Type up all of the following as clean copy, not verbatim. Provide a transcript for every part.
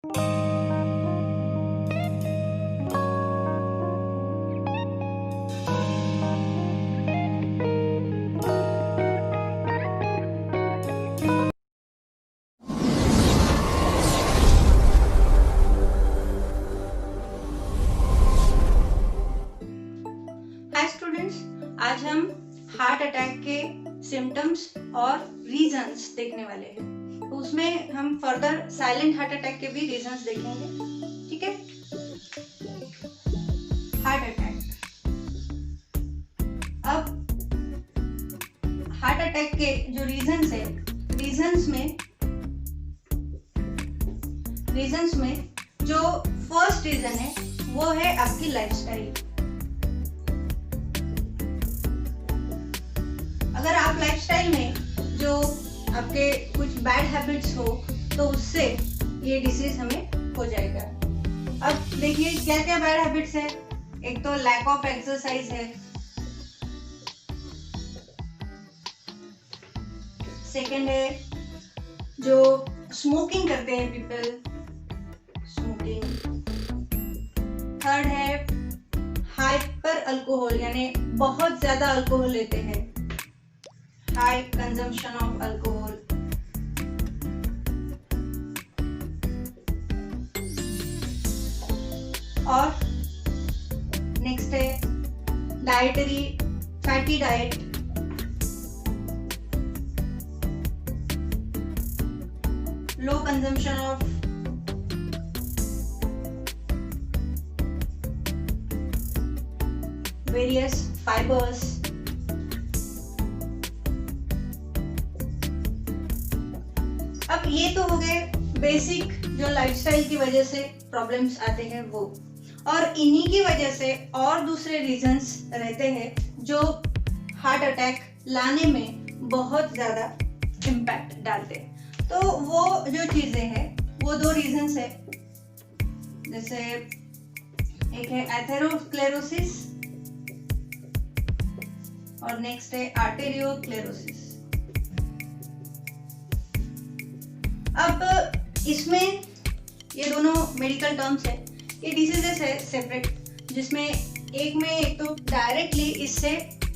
Hi students, आज हम heart attack के सिम्टम्स और रीजंस देखने वाले हैं। तो उसमें हम फर्दर साइलेंट हार्ट अटैक के भी रीजंस देखेंगे। ठीक है। Heart attack. अब हार्ट अटैक के जो रीजंस है, रीजंस में जो फर्स्ट रीजन है वो है आपकी लाइफस्टाइल। अगर आप लाइफस्टाइल में जो आपके कुछ बैड हैबिट्स हो तो उससे ये डिसीज हमें हो जाएगा। अब देखिए क्या क्या बैड हैबिट्स है। एक तो लैक ऑफ एक्सरसाइज है, सेकंड है जो स्मोकिंग करते हैं पीपल, स्मोकिंग। थर्ड है हाइपर अल्कोहल, यानी बहुत ज्यादा अल्कोहल लेते हैं, हाई कंजम्पशन ऑफ अल्कोहल। और नेक्स्ट है dietary fatty diet, low consumption of various fibres. अब ये तो हो गए बेसिक जो लाइफस्टाइल की वजह से प्रॉब्लम्स आते हैं वो, और इन्हीं की वजह से और दूसरे रीजंस रहते हैं जो हार्ट अटैक लाने में बहुत ज्यादा इम्पैक्ट डालते हैं। तो वो जो चीजें हैं वो दो रीजंस है, जैसे एक है एथेरोस्क्लेरोसिस और नेक्स्ट है आर्टेरियोस्क्लेरोसिस। अब इसमें ये दोनों मेडिकल टर्म्स है, ये डिसीजेस है सेपरेट, जिसमें एक तो डायरेक्टली इससे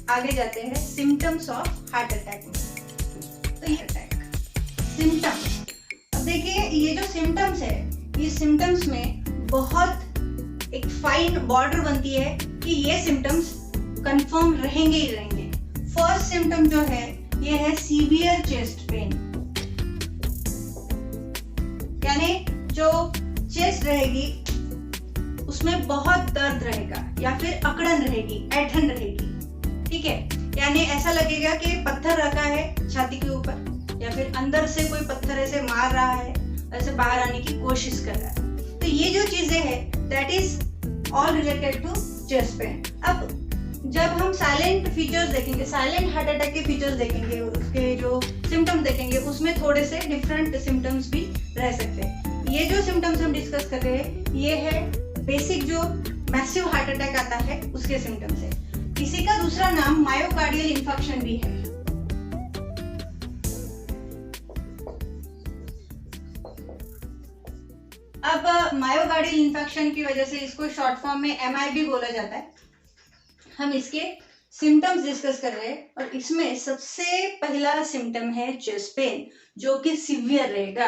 आगे जाते हैं सिम्टम्स ऑफ हार्ट अटैक में। तो ये अटैक सिम्टम्स, अब देखिए ये जो सिम्टम्स है, ये सिम्टम्स में बहुत एक फाइन बॉर्डर बनती है कि ये सिम्टम्स कंफर्म रहेंगे ही रहेंगे। फर्स्ट सिम्टम जो है ये है सीवियर चेस्ट पेन, यानी जो चेस्ट रहेगी उसमें बहुत दर्द रहेगा या फिर अकड़न रहेगी, ऐंठन रहेगी। ठीक है, यानी ऐसा लगेगा कि पत्थर रखा है छाती के ऊपर या फिर अंदर से कोई पत्थर ऐसे मार रहा है, ऐसे बाहर आने की कोशिश कर रहा है। तो ये जो चीजें हैं that is all related to chest pain. अब जब हम साइलेंट फीचर्स देखेंगे, साइलेंट हार्ट अटैक के फीचर्स देखेंगे, उसके जो सिम्टम्स देखेंगे, उसमें थोड़े से डिफरेंट सिम्टम्स भी रह सकते हैं। ये जो सिम्टम्स हम डिस्कस कर रहे हैं ये है बेसिक जो मैसिव हार्ट अटैक आता है उसके सिम्टम्स है। इसी का दूसरा नाम मायोकार्डियल इंफार्क्शन भी है। अब मायोकार्डियल इंफार्क्शन की वजह से इसको शॉर्ट फॉर्म में MI भी बोला जाता है। हम इसके सिम्टम्स डिस्कस कर रहे हैं और इसमें सबसे पहला सिम्टम है चेस्ट पेन, जो कि सीवियर रहेगा,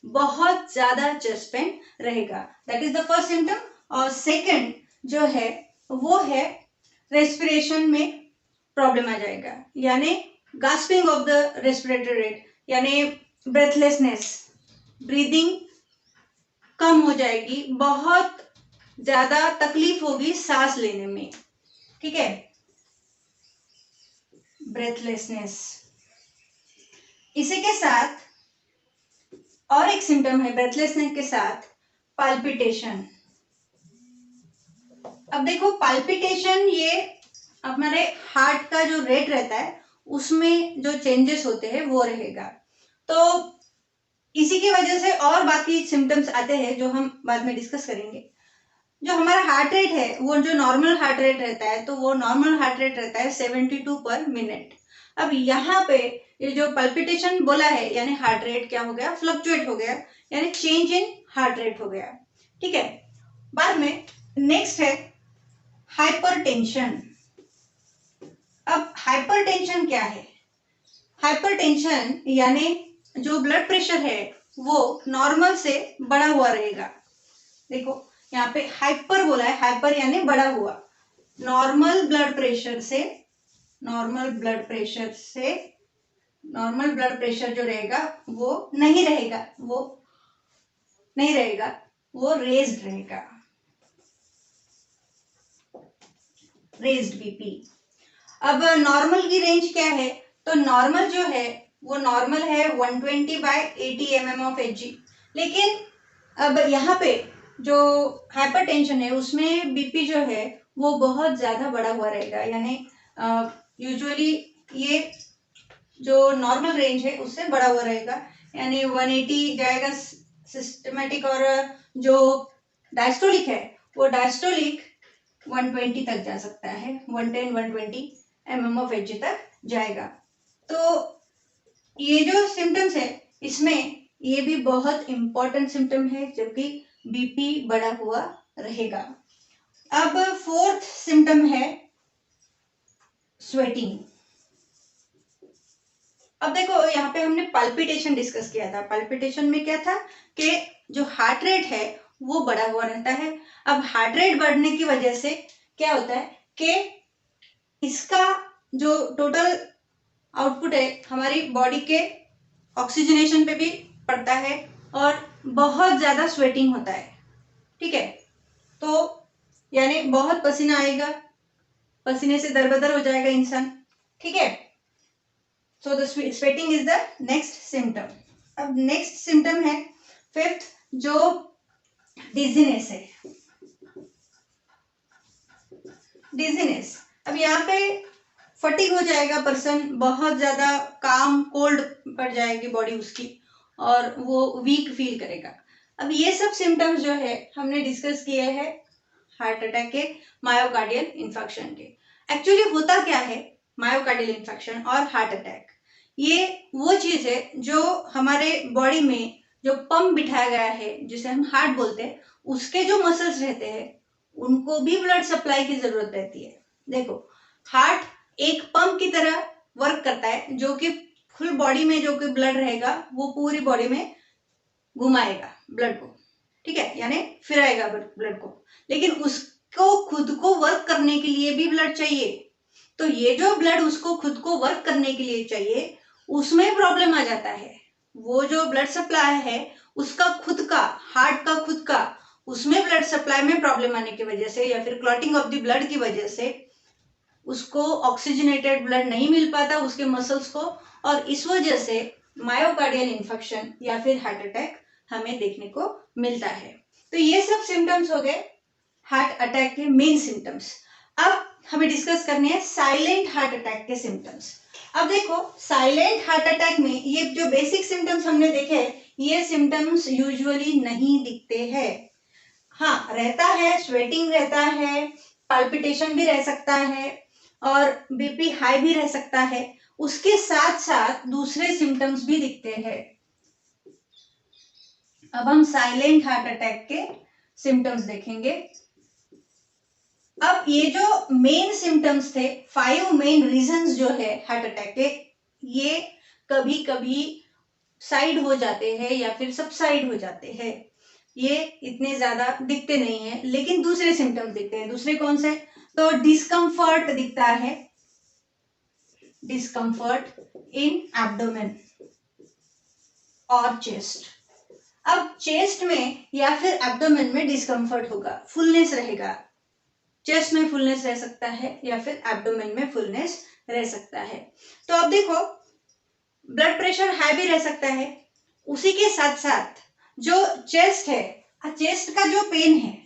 बहुत ज्यादा चेस्ट पेन रहेगा, that is the first symptom. और सेकंड जो है वो है रेस्पिरेशन में प्रॉब्लम आ जाएगा, यानी gasping of the respiratory rate, यानी ब्रेथलेसनेस, ब्रीदिंग कम हो जाएगी, बहुत ज्यादा तकलीफ होगी सांस लेने में। ठीक है, ब्रेथलेसनेस। इसी के साथ और एक सिम्टम है ब्रेथलेसनेस के साथ पाल्पिटेशन। अब देखो पाल्पिटेशन ये हमारे हार्ट का जो रेट रहता है उसमें जो चेंजेस होते हैं वो रहेगा। तो इसी की वजह से और बाकी सिम्टम्स आते हैं जो हम बाद में डिस्कस करेंगे। जो हमारा हार्ट रेट है वो जो नॉर्मल हार्ट रेट रहता है, तो वो नॉर्मल हार्ट रेट रहता है 72 पर मिनट। अब यहाँ पे ये जो पल्पिटेशन बोला है, यानी हार्ट रेट क्या हो गया, फ्लक्चुएट हो गया, यानी चेंज इन हार्ट रेट हो गया, ठीक है। बाद में नेक्स्ट है हाइपरटेंशन। अब हाइपरटेंशन क्या है? हाइपरटेंशन यानी जो ब्लड प्रेशर है वो नॉर्मल से बढ़ा हुआ रहेगा। देखो यहाँ पे हाइपर बोला है, हाइपर यानी बढ़ा हुआ। नॉर्मल ब्लड प्रेशर से नॉर्मल ब्लड प्रेशर जो रहेगा वो नहीं रहेगा, वो रेज्ड रहेगा, रेज्ड बीपी। अब नॉर्मल की रेंज क्या है? तो नॉर्मल जो है वो नॉर्मल है 120/80 mm of Hg। लेकिन अब यहाँ पे जो हाइपरटेंशन है उसमें बीपी जो है वो बहुत ज्यादा बढ़ा हुआ रहेगा, यानी यूजुअली ये जो नॉर्मल रेंज है उससे बढ़ा हुआ रहेगा, यानी 180 जाएगा सिस्टमेटिक, और जो डायस्टोलिक है वो डायस्टोलिक 120 तक जा सकता है, 110-120 mm of Hg तक जाएगा। तो ये जो सिम्टम्स है इसमें ये भी बहुत इंपॉर्टेंट सिम्टम है, जबकि बीपी बढ़ा हुआ रहेगा। अब फोर्थ सिम्टम है स्वेटिंग। अब देखो यहाँ पे हमने पल्पिटेशन डिस्कस किया था। पल्पिटेशन में क्या था कि जो हार्ट रेट है वो बढ़ा हुआ रहता है। अब हार्ट रेट बढ़ने की वजह से क्या होता है कि इसका जो टोटल आउटपुट है हमारी बॉडी के ऑक्सीजनेशन पे भी पड़ता है और बहुत ज्यादा स्वेटिंग होता है, ठीक है। तो यानी बहुत पसीना आएगा, पसीने से दरबदर हो जाएगा इंसान, ठीक है। So the sweating is the next symptom. अब नेक्स्ट सिम्टम है फिफ्थ, जो डिजीनेस है। डिजीनेस, अब यहाँ पे फटीग हो जाएगा पर्सन, बहुत ज्यादा काम कोल्ड पड़ जाएगी बॉडी उसकी और वो वीक फील करेगा। अब ये सब सिम्टम्स जो है हमने डिस्कस किए हैं हार्ट अटैक के, मायोकार्डियल इन्फेक्शन के। एक्चुअली होता क्या है मायोकार्डियल इन्फेक्शन और हार्ट अटैक? ये वो चीज है जो हमारे बॉडी में जो पंप बिठाया गया है जिसे हम हार्ट बोलते हैं, उसके जो मसल्स रहते हैं उनको भी ब्लड सप्लाई की जरूरत रहती है। देखो हार्ट एक पंप की तरह वर्क करता है, जो कि फुल बॉडी में जो कि ब्लड रहेगा वो पूरी बॉडी में घुमाएगा ब्लड को, ठीक है, यानी फिराएगा ब्लड को। लेकिन उसको खुद को वर्क करने के लिए भी ब्लड चाहिए। तो ये जो ब्लड उसको खुद को वर्क करने के लिए चाहिए उसमें प्रॉब्लम आ जाता है। वो जो ब्लड सप्लाई है उसका खुद का, हार्ट का खुद का, उसमें ब्लड सप्लाई में प्रॉब्लम आने की वजह से या फिर क्लॉटिंग ऑफ द ब्लड की वजह से उसको ऑक्सीजनेटेड ब्लड नहीं मिल पाता उसके मसल्स को, और इस वजह से मायोकार्डियल इन्फेक्शन या फिर हार्ट अटैक हमें देखने को मिलता है। तो ये सब सिम्टम्स हो गए हार्ट अटैक के मेन सिम्टम्स। अब हमें डिस्कस करने हैं साइलेंट हार्ट अटैक के सिम्टम्स। अब देखो साइलेंट हार्ट अटैक में ये जो बेसिक सिम्टम्स हमने देखे ये सिम्टम्स यूजुअली नहीं दिखते हैं। हाँ रहता है, स्वेटिंग रहता है, पल्पिटेशन भी रह सकता है और बीपी हाई भी रह सकता है, उसके साथ साथ दूसरे सिम्टम्स भी दिखते हैं। अब हम साइलेंट हार्ट अटैक के सिम्टम्स देखेंगे। अब ये जो मेन सिम्टम्स थे, 5 मेन रीजंस जो है हार्ट अटैक के, ये कभी कभी साइड हो जाते हैं या फिर सबसाइड हो जाते हैं, ये इतने ज्यादा दिखते नहीं है, लेकिन दूसरे सिम्टम्स दिखते हैं। दूसरे कौन से? तो डिस्कम्फर्ट दिखता है, डिस्कम्फर्ट इन एब्डोमेन और चेस्ट। अब चेस्ट में या फिर एब्डोमेन में डिस्कम्फर्ट होगा, फुलनेस रहेगा, चेस्ट में फुलनेस रह सकता है या फिर एब्डोमेन में फुलनेस रह सकता है। तो अब देखो ब्लड प्रेशर हाई भी रह सकता है, उसी के साथ साथ जो चेस्ट है, चेस्ट का जो पेन है,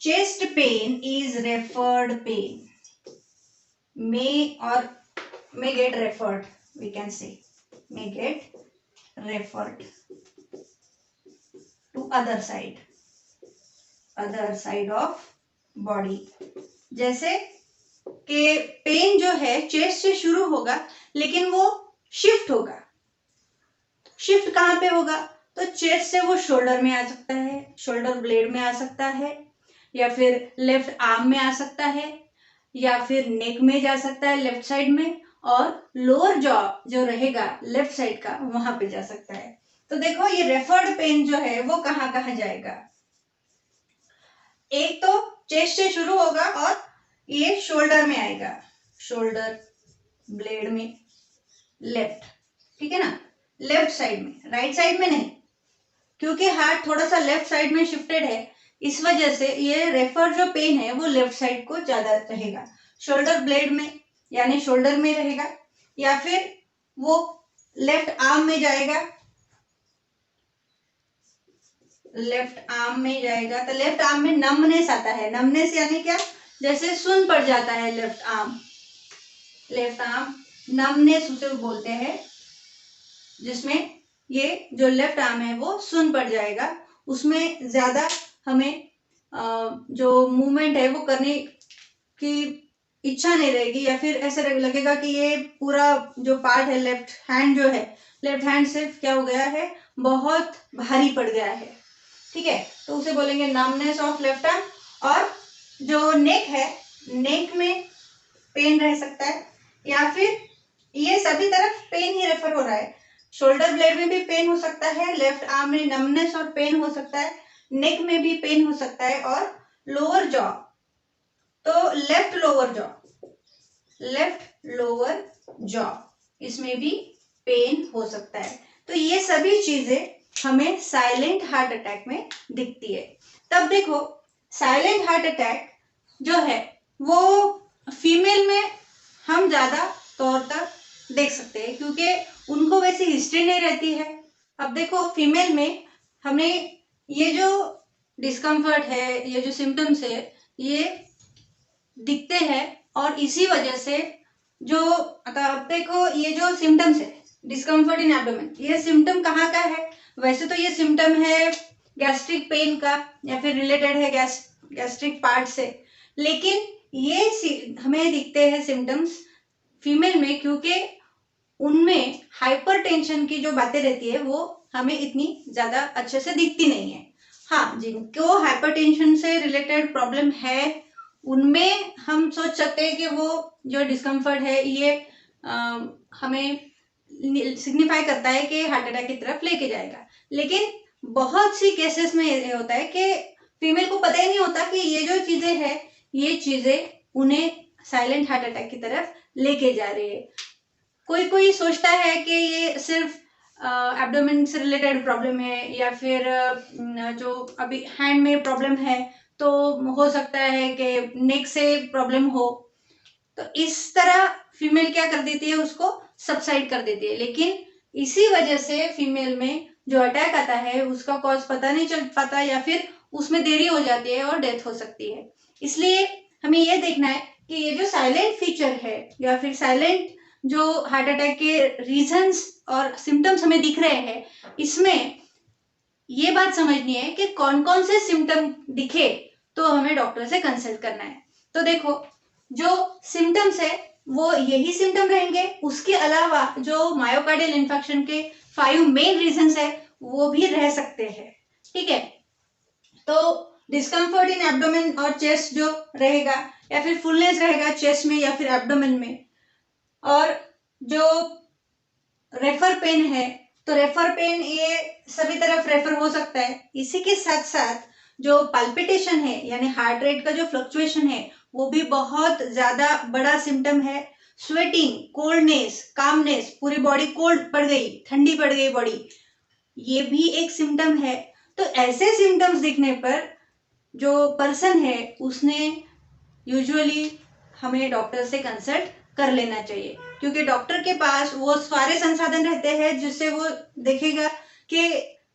chest pain is referred pain, may get referred, we can say may get referred to other side of body। जैसे कि पेन जो है चेस्ट से शुरू होगा लेकिन वो शिफ्ट होगा। शिफ्ट कहाँ पे होगा? तो चेस्ट से वो शोल्डर में आ सकता है, शोल्डर ब्लेड में आ सकता है, या फिर लेफ्ट आर्म में आ सकता है, या फिर नेक में जा सकता है लेफ्ट साइड में, और लोअर जॉ जो रहेगा लेफ्ट साइड का वहां पे जा सकता है। तो देखो ये रेफर्ड पेन जो है वो कहाँ कहाँ जाएगा। एक तो चेस्ट से शुरू होगा और ये शोल्डर में आएगा, शोल्डर ब्लेड में लेफ्ट, ठीक है ना, लेफ्ट साइड में, राइट साइड में नहीं, क्योंकि हार्ट थोड़ा सा लेफ्ट साइड में शिफ्टेड है, इस वजह से ये रेफर जो पेन है वो लेफ्ट साइड को ज्यादा रहेगा। शोल्डर ब्लेड में यानी शोल्डर में रहेगा, या फिर वो लेफ्ट आर्म में जाएगा, लेफ्ट आर्म में जाएगा। तो लेफ्ट आर्म में नमनेस आता है, नमनेस यानी क्या, जैसे सुन पड़ जाता है left arm, left arm numbness उसे बोलते हैं, जिसमें ये जो लेफ्ट आर्म है वो सुन पड़ जाएगा, उसमें ज्यादा हमें जो मूवमेंट है वो करने की इच्छा नहीं रहेगी, या फिर ऐसे लगेगा कि ये पूरा जो पार्ट है लेफ्ट हैंड जो है, लेफ्ट हैंड से क्या हो गया है, बहुत भारी पड़ गया है, ठीक है। तो उसे बोलेंगे नमनेस ऑफ लेफ्ट आर्म। और जो नेक है, नेक में पेन रह सकता है, या फिर ये सभी तरफ पेन ही रेफर हो रहा है, शोल्डर ब्लेड में भी पेन हो सकता है, लेफ्ट आर्म में नमनेस और पेन हो सकता है, नेक में भी पेन हो सकता है, और लोअर जॉ, तो लेफ्ट लोअर जॉ इसमें भी पेन हो सकता है। तो ये सभी चीजें हमें साइलेंट हार्ट अटैक में दिखती है। तब देखो साइलेंट हार्ट अटैक जो है वो फीमेल में हम ज्यादा तौर तक देख सकते हैं, क्योंकि उनको वैसी हिस्ट्री नहीं रहती है। अब देखो फीमेल में हमें ये जो डिस्कम्फर्ट है, ये जो सिम्टम्स है, ये दिखते हैं, और इसी वजह से जो अब देखो ये जो सिम्टम्स है डिस्कम्फर्ट इन एब्डोमेन, ये सिम्टम कहाँ का है, वैसे तो ये सिम्टम है गैस्ट्रिक पेन का, या फिर रिलेटेड है गैस्ट्रिक पार्ट से, लेकिन ये हमें दिखते हैं सिम्टम्स फीमेल में, क्योंकि उनमें हाइपरटेंशन की जो बातें रहती है वो हमें इतनी ज्यादा अच्छे से दिखती नहीं है। हाँ, जिनको हाइपरटेंशन से रिलेटेड प्रॉब्लम है उनमें हम सोच सकते हैं कि वो जो डिस्कम्फर्ट है ये हमें सिग्निफाई करता है कि हार्ट अटैक की तरफ लेके जाएगा। लेकिन बहुत सी केसेस में ये होता है कि फीमेल को पता ही नहीं होता कि ये जो चीजें हैं ये चीजें उन्हें साइलेंट हार्ट अटैक की तरफ लेके जा रही है। कोई कोई सोचता है कि ये सिर्फ एब्डोमेन से रिलेटेड प्रॉब्लम है, या फिर जो अभी हैंड में प्रॉब्लम है, तो हो सकता है कि नेक से प्रॉब्लम हो, तो इस तरह फीमेल क्या कर देती है, उसको सबसाइड कर देती है। लेकिन इसी वजह से फीमेल में जो अटैक आता है उसका कॉज पता नहीं चल पाता, या फिर उसमें देरी हो जाती है और डेथ हो सकती है। इसलिए हमें यह देखना है कि ये जो साइलेंट फीचर है, या फिर साइलेंट जो हार्ट अटैक के रीजंस और सिम्टम्स हमें दिख रहे हैं, इसमें ये बात समझनी है कि कौन कौन से सिम्टम दिखे तो हमें डॉक्टर से कंसल्ट करना है। तो देखो जो सिम्टम्स है वो यही सिम्टम रहेंगे, उसके अलावा जो मायोकार्डियल इन्फेक्शन के 5 मेन रीजंस है वो भी रह सकते हैं, ठीक है। तो डिस्कम्फर्ट इन एब्डोमेन और चेस्ट जो रहेगा, या फिर फुलनेस रहेगा चेस्ट में या फिर एब्डोमेन में, और जो रेफर पेन है, तो रेफर पेन ये सभी तरफ रेफर हो सकता है। इसी के साथ साथ जो पल्पिटेशन है यानी हार्ट रेट का जो फ्लक्चुएशन है वो भी बहुत ज्यादा बड़ा सिम्टम है। स्वेटिंग, कोल्डनेस, कामनेस, पूरी बॉडी कोल्ड पड़ गई, ठंडी पड़ गई बॉडी, ये भी एक सिम्टम है। तो ऐसे सिम्टम्स दिखने पर जो पर्सन है उसने यूजुअली हमें डॉक्टर से कंसल्ट कर लेना चाहिए, क्योंकि डॉक्टर के पास वो सारे संसाधन रहते हैं जिससे वो देखेगा कि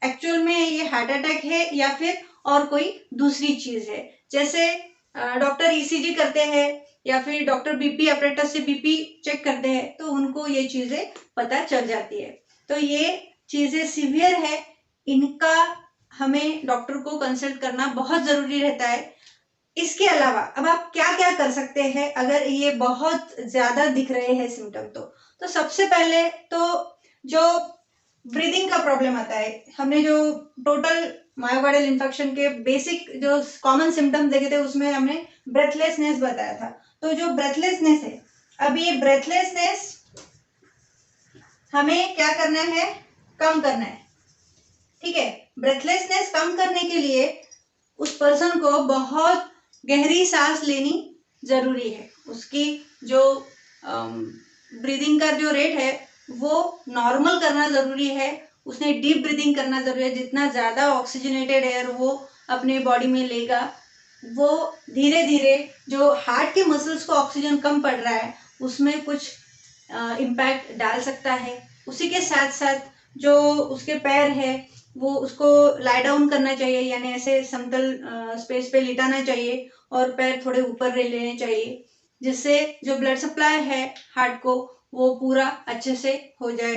एक्चुअल में ये हार्ट अटैक है या फिर और कोई दूसरी चीज है। जैसे डॉक्टर ईसीजी करते हैं या फिर डॉक्टर बीपी ऑपरेटर से बीपी चेक करते हैं, तो उनको ये चीजें पता चल जाती है। तो ये चीजें सीवियर है, इनका हमें डॉक्टर को कंसल्ट करना बहुत जरूरी रहता है। इसके अलावा अब आप क्या क्या कर सकते हैं अगर ये बहुत ज्यादा दिख रहे हैं सिम्टम, तो सबसे पहले तो जो ब्रीदिंग का प्रॉब्लम आता है। हमने जो टोटल मायोकार्डियल इन्फेक्शन के बेसिक जो कॉमन सिम्टम्स देखे थे उसमें हमने ब्रेथलेसनेस बताया था। तो जो ब्रेथलेसनेस है, अब ये ब्रेथलेसनेस हमें क्या करना है, कम करना है। ठीक है, ब्रेथलेसनेस कम करने के लिए उस पर्सन को बहुत गहरी सांस लेनी जरूरी है। उसकी जो ब्रीदिंग का जो रेट है वो नॉर्मल करना जरूरी है। उसने डीप ब्रीदिंग करना जरूरी है। जितना ज्यादा ऑक्सीजनेटेड एयर वो अपने बॉडी में लेगा, वो धीरे धीरे जो हार्ट के मसल्स को ऑक्सीजन कम पड़ रहा है उसमें कुछ इम्पैक्ट डाल सकता है। उसी के साथ साथ जो उसके पैर है वो उसको लाई डाउन करना चाहिए, यानी ऐसे समतल स्पेस पे लिटाना चाहिए और पैर थोड़े ऊपर ले लेने चाहिए, जिससे जो ब्लड सप्लाई है हार्ट को वो पूरा अच्छे से हो जाए।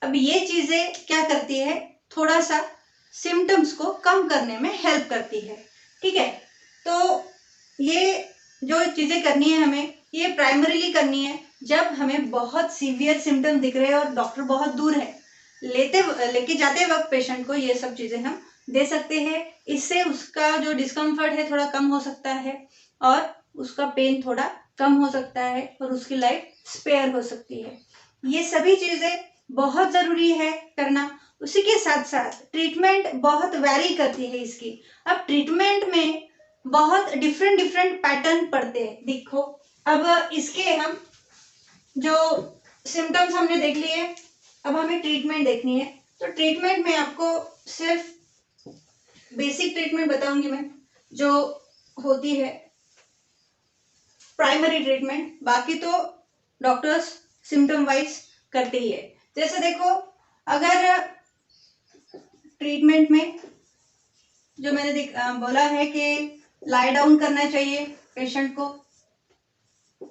अब ये चीजें क्या करती है, थोड़ा सा सिम्टम्स को कम करने में हेल्प करती है। ठीक है, तो ये जो चीजें करनी है हमें, ये प्राइमरीली करनी है जब हमें बहुत सीवियर सिम्टम दिख रहे हैं और डॉक्टर बहुत दूर है। लेके जाते वक्त पेशेंट को ये सब चीजें हम दे सकते हैं। इससे उसका जो डिस्कम्फर्ट है थोड़ा कम हो सकता है और उसका पेन थोड़ा कम हो सकता है और उसकी लाइफ स्पेयर हो सकती है। ये सभी चीजें बहुत जरूरी है करना। उसी के साथ साथ ट्रीटमेंट बहुत वैरी करती है इसकी। अब ट्रीटमेंट में बहुत डिफरेंट डिफरेंट पैटर्न पड़ते हैं। देखो, अब इसके हम जो सिम्टम्स हमने देख लिए, अब हमें ट्रीटमेंट देखनी है। तो ट्रीटमेंट में आपको सिर्फ बेसिक ट्रीटमेंट बताऊंगी मैं, जो होती है प्राइमरी ट्रीटमेंट। बाकी तो डॉक्टर्स सिम्टम वाइज करते ही है। जैसे देखो, अगर ट्रीटमेंट में जो मैंने बोला है कि लाई डाउन करना चाहिए पेशेंट को।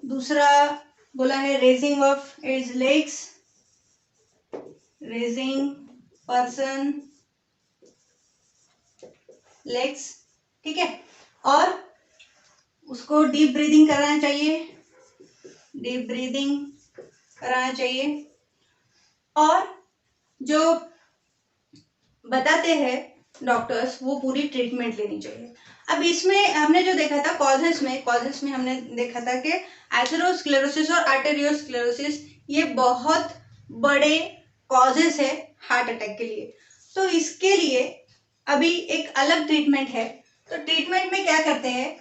दूसरा बोला है raising of is legs, raising person legs. ठीक है, और उसको डीप ब्रीदिंग कराना चाहिए, डीप ब्रीदिंग कराना चाहिए। और जो बताते हैं डॉक्टर्स वो पूरी ट्रीटमेंट लेनी चाहिए। अब इसमें हमने जो देखा था कॉजेस में हमने देखा था कि एथेरोस्क्लेरोसिस और आर्टेरियोस्क्लेरोसिस ये बहुत बड़े कॉजेस है हार्ट अटैक के लिए। तो इसके लिए अभी एक अलग ट्रीटमेंट है। तो ट्रीटमेंट में क्या करते हैं,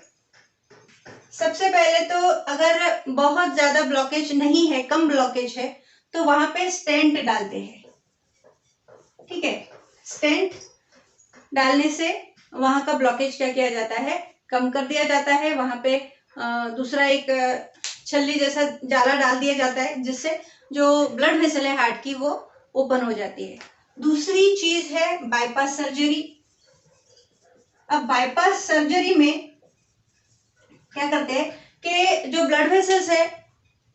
सबसे पहले तो अगर बहुत ज्यादा ब्लॉकेज नहीं है, कम ब्लॉकेज है, तो वहां पे स्टेंट डालते हैं। ठीक है, स्टेंट डालने से वहां का ब्लॉकेज क्या किया जाता है, कम कर दिया जाता है। वहां पे दूसरा एक छल्ली जैसा जाला डाल दिया जाता है, जिससे जो ब्लड वेसल है हार्ट की वो ओपन हो जाती है। दूसरी चीज है बाईपास सर्जरी। अब बाईपास सर्जरी में क्या करते हैं कि जो ब्लड वेसल्स है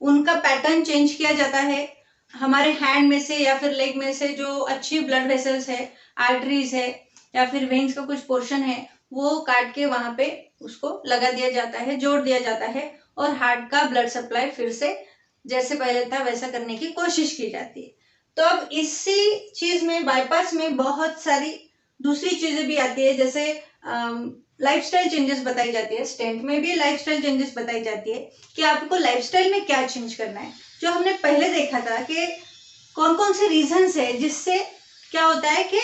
उनका पैटर्न चेंज किया जाता है। हमारे हैंड में से या फिर लेग में से जो अच्छी ब्लड वेसल्स है, आर्टरीज है या फिर वेन्स का कुछ पोर्शन है, वो काट के वहां पे उसको लगा दिया जाता है, जोड़ दिया जाता है और हार्ट का ब्लड सप्लाई फिर से जैसे पहले था वैसा करने की कोशिश की जाती है। तो अब इसी चीज में बाईपास में बहुत सारी दूसरी चीजें भी आती है, जैसे लाइफस्टाइल चेंजेस बताई जाती है। स्टेंट में भी लाइफस्टाइल चेंजेस बताई जाती है कि आपको लाइफस्टाइल में क्या चेंज करना है। जो हमने पहले देखा था कि कौन कौन से रीजंस है जिससे क्या होता है कि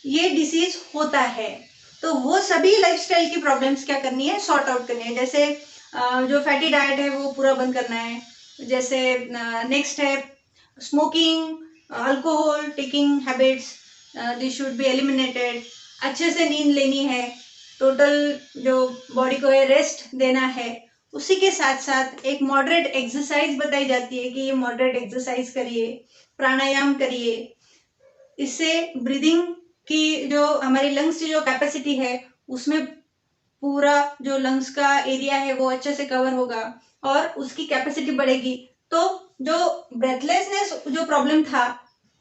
ये डिसीज होता है, तो वो सभी लाइफस्टाइल की प्रॉब्लम्स क्या करनी है, सॉर्ट आउट करनी है। जैसे जो फैटी डाइट है वो पूरा बंद करना है। जैसे नेक्स्ट है smoking, alcohol taking habits, this should be eliminated. अच्छे से नींद लेनी है, टोटल जो बॉडी को है रेस्ट देना है। उसी के साथ साथ एक मॉडरेट एक्सरसाइज बताई जाती है कि ये मॉडरेट एक्सरसाइज करिए, प्राणायाम करिए। इससे ब्रीदिंग की जो हमारी लंग्स की जो कैपेसिटी है उसमें पूरा जो लंग्स का एरिया है वो अच्छे से कवर होगा और उसकी कैपेसिटी बढ़ेगी। तो जो ब्रेथलेसनेस जो प्रॉब्लम था,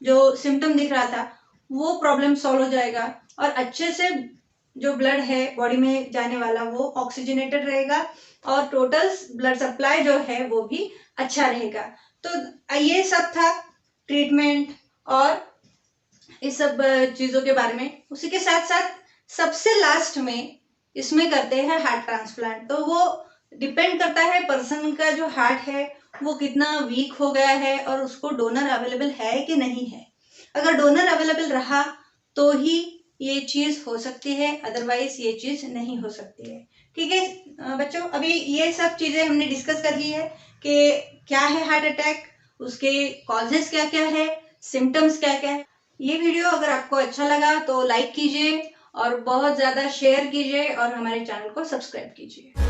जो सिम्टम दिख रहा था, वो प्रॉब्लम सॉल्व हो जाएगा और अच्छे से जो ब्लड है बॉडी में जाने वाला वो ऑक्सीजनेटेड रहेगा और टोटल ब्लड सप्लाई जो है वो भी अच्छा रहेगा। तो ये सब था ट्रीटमेंट और इस सब चीज़ों के बारे में। उसी के साथ साथ सबसे लास्ट में इसमें करते हैं हार्ट ट्रांसप्लांट। तो वो डिपेंड करता है पर्सन का जो हार्ट है वो कितना वीक हो गया है और उसको डोनर अवेलेबल है कि नहीं है। अगर डोनर अवेलेबल रहा तो ही ये चीज़ हो सकती है, अदरवाइज ये चीज़ नहीं हो सकती है। ठीक है बच्चों, अभी ये सब चीज़ें हमने डिस्कस कर ली है कि क्या है हार्ट अटैक, उसके कॉजेस क्या क्या है, सिम्टम्स क्या क्या है। ये वीडियो अगर आपको अच्छा लगा तो लाइक कीजिए और बहुत ज़्यादा शेयर कीजिए और हमारे चैनल को सब्सक्राइब कीजिए।